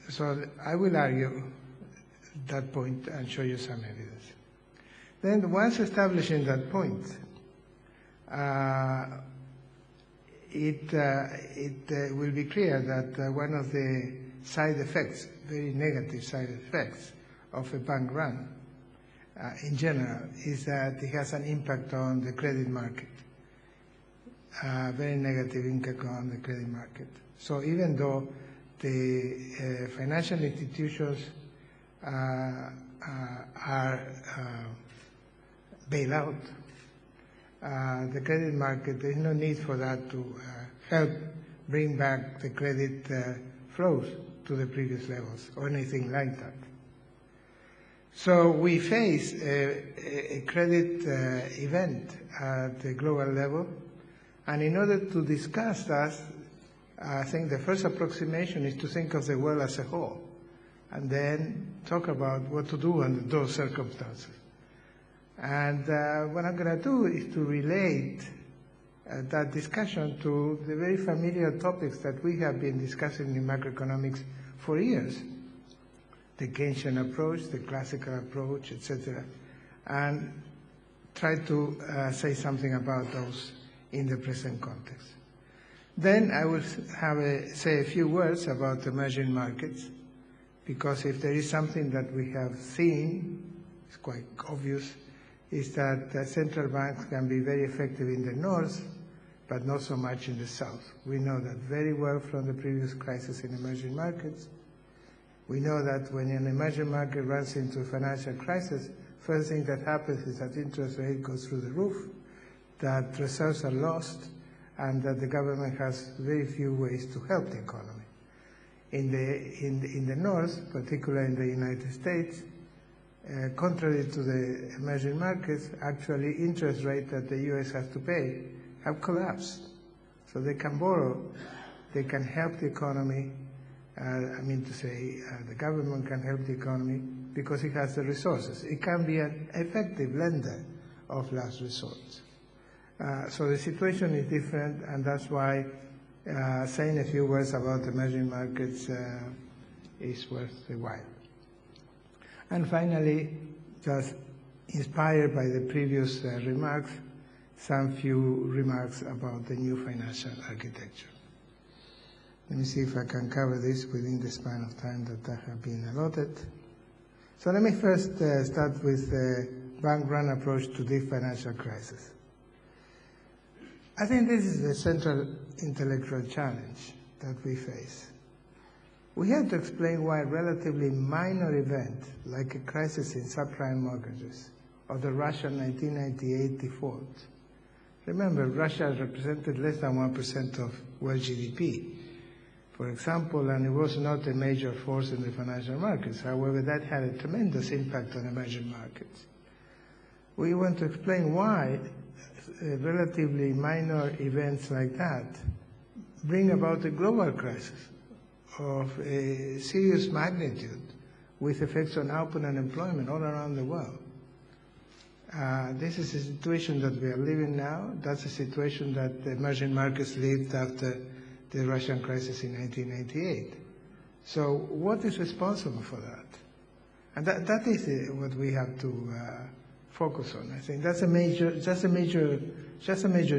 So I will argue that point and show you some evidence. Then once establishing that point, it will be clear that one of the side effects, very negative side effects of a bank run in general, is that it has an impact on the credit market, very negative impact on the credit market. So even though the financial institutions are bailed out, the credit market, there is no need for that to help bring back the credit flows to the previous levels or anything like that. So we face a credit event at the global level, and in order to discuss that, I think the first approximation is to think of the world as a whole, and then talk about what to do under those circumstances. And what I'm going to do is to relate that discussion to the very familiar topics that we have been discussing in macroeconomics for years. The Keynesian approach, the classical approach, etc., and try to say something about those in the present context. Then I will say a few words about emerging markets, because if there is something that we have seen, it's quite obvious, is that central banks can be very effective in the north, but not so much in the south. We know that very well from the previous crisis in emerging markets. We know that when an emerging market runs into a financial crisis, first thing that happens is that interest rate goes through the roof, that reserves are lost, and that the government has very few ways to help the economy. In the north, particularly in the United States, contrary to the emerging markets, actually interest rates that the U.S. has to pay have collapsed. So they can borrow, they can help the economy. The government can help the economy because it has the resources. It can be an effective lender of last resort. So the situation is different, and that's why saying a few words about emerging markets is worth the while. And finally, just inspired by the previous remarks, some few remarks about the new financial architecture. Let me see if I can cover this within the span of time that I have been allotted. So let me first start with the bank run approach to the financial crisis. I think this is the central intellectual challenge that we face. We have to explain why a relatively minor event, like a crisis in subprime mortgages or the Russian 1998 default. Remember, Russia represented less than 1% of world GDP, for example, and it was not a major force in the financial markets. However, that had a tremendous impact on emerging markets. We want to explain why relatively minor events like that bring about a global crisis of a serious magnitude with effects on output and employment all around the world. This is a situation that we are living now. That's a situation that the emerging markets lived after the Russian crisis in 1998. So what is responsible for that? And that is what we have to focus on. I think that's a major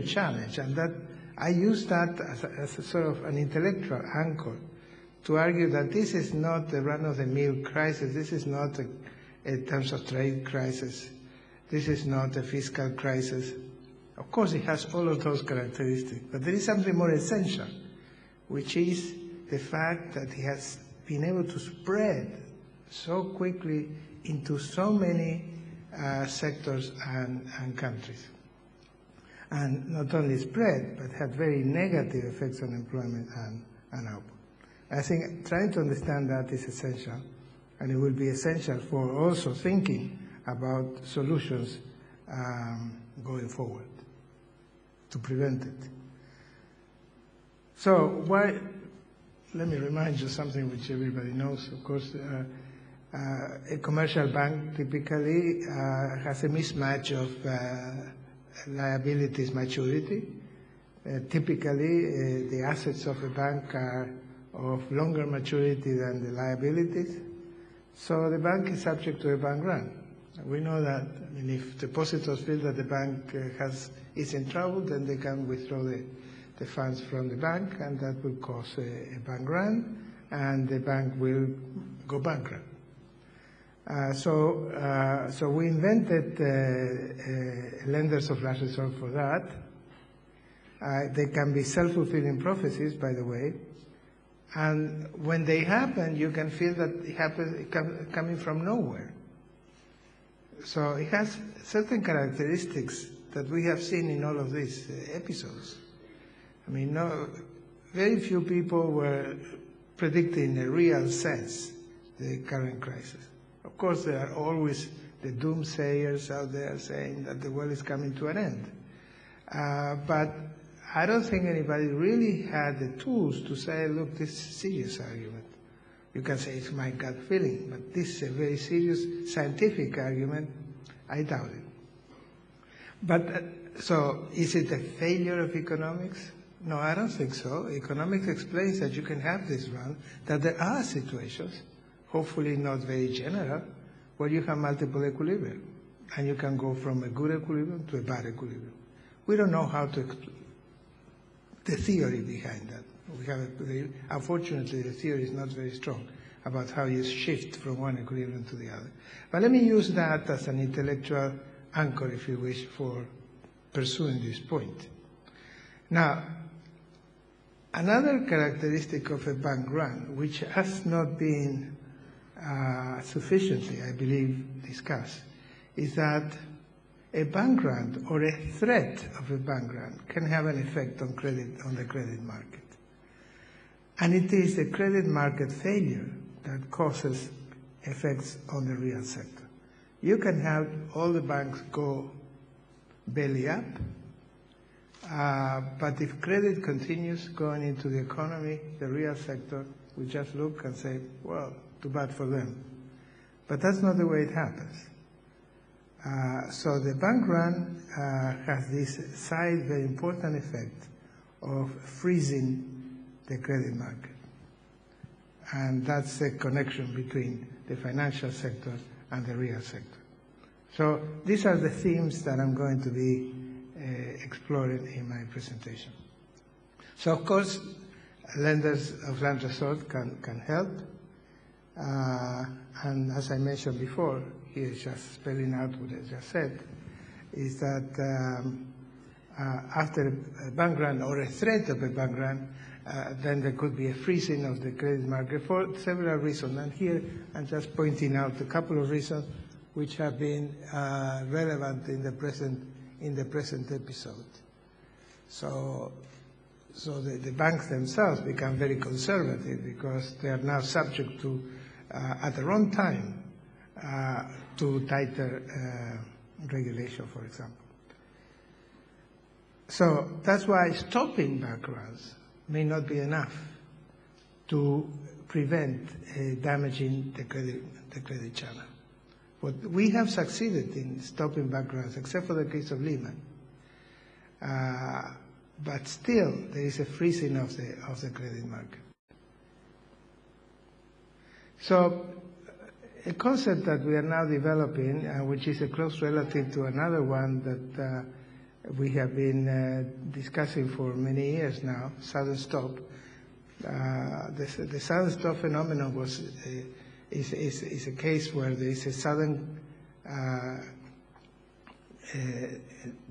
challenge, and that I use that as a sort of an intellectual anchor to argue that this is not a run-of-the-mill crisis. This is not a terms of trade crisis. This is not a fiscal crisis. Of course, it has all of those characteristics, but there is something more essential, which is the fact that it has been able to spread so quickly into so many sectors and countries. And not only spread, but had very negative effects on employment and output. I think trying to understand that is essential, and it will be essential for also thinking about solutions going forward to prevent it. So let me remind you something which everybody knows. Of course, a commercial bank typically has a mismatch of liabilities maturity. Typically, the assets of a bank are of longer maturity than the liabilities. So the bank is subject to a bank run. We know that. I mean, if depositors feel that the bank is in trouble, then they can withdraw the funds from the bank, and that will cause a bank run, and the bank will go bankrupt. So we invented lenders of last resort for that. They can be self-fulfilling prophecies, by the way. And when they happen, you can feel that it happens coming from nowhere. So it has certain characteristics that we have seen in all of these episodes. I mean, very few people were predicting in a real sense the current crisis. Of course, there are always the doomsayers out there saying that the world is coming to an end. But I don't think anybody really had the tools to say, look, this is a serious argument. You can say it's my gut feeling, but this is a very serious scientific argument. I doubt it. But so is it a failure of economics? No, I don't think so. Economics explains that you can have this run, that there are situations, hopefully not very general, where you have multiple equilibria, and you can go from a good equilibrium to a bad equilibrium. We don't know how to the theory behind that. Unfortunately, the theory is not very strong about how you shift from one equilibrium to the other. But let me use that as an intellectual anchor, if you wish, for pursuing this point. Now, another characteristic of a bank run, which has not been sufficiently, I believe, discussed, is that a bank run or a threat of a bank run can have an effect on the credit market. And it is the credit market failure that causes effects on the real sector. You can have all the banks go belly up, but if credit continues going into the economy, the real sector will just look and say, well, too bad for them. But that's not the way it happens. So the bank run has this side, very important effect of freezing the credit market. And that's the connection between the financial sector and the real sector. So these are the themes that I'm going to be exploring in my presentation. So of course, lenders of last resort can help. And as I mentioned before, here just spelling out what I just said, is that after a bank run or a threat of a bank run, then there could be a freezing of the credit market for several reasons. And here I'm just pointing out a couple of reasons which have been relevant in the present episode. So the banks themselves become very conservative because they are now subject to, at the wrong time, to tighter regulation, for example. So that's why stopping bank runs may not be enough to prevent damaging the credit channel. But we have succeeded in stopping bank runs, except for the case of Lehman. But still, there is a freezing of the credit market. So a concept that we are now developing, which is a close relative to another one that we have been discussing for many years now, sudden stop. The sudden stop phenomenon is a case where there is a sudden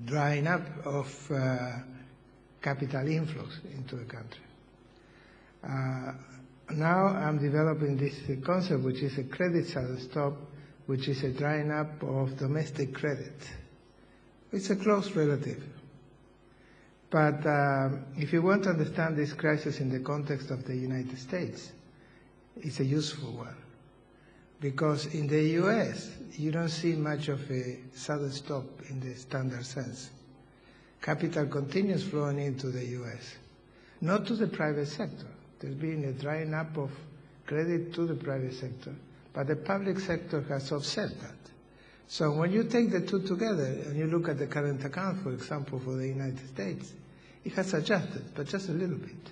drying up of capital inflows into the country. Now I'm developing this concept, which is a credit sudden stop, which is a drying up of domestic credit. It's a close relative. But if you want to understand this crisis in the context of the United States, it's a useful one. Because in the US, you don't see much of a sudden stop in the standard sense. Capital continues flowing into the US, not to the private sector. There's been a drying up of credit to the private sector, but the public sector has offset that. So when you take the two together and you look at the current account, for example, for the United States, it has adjusted, but just a little bit.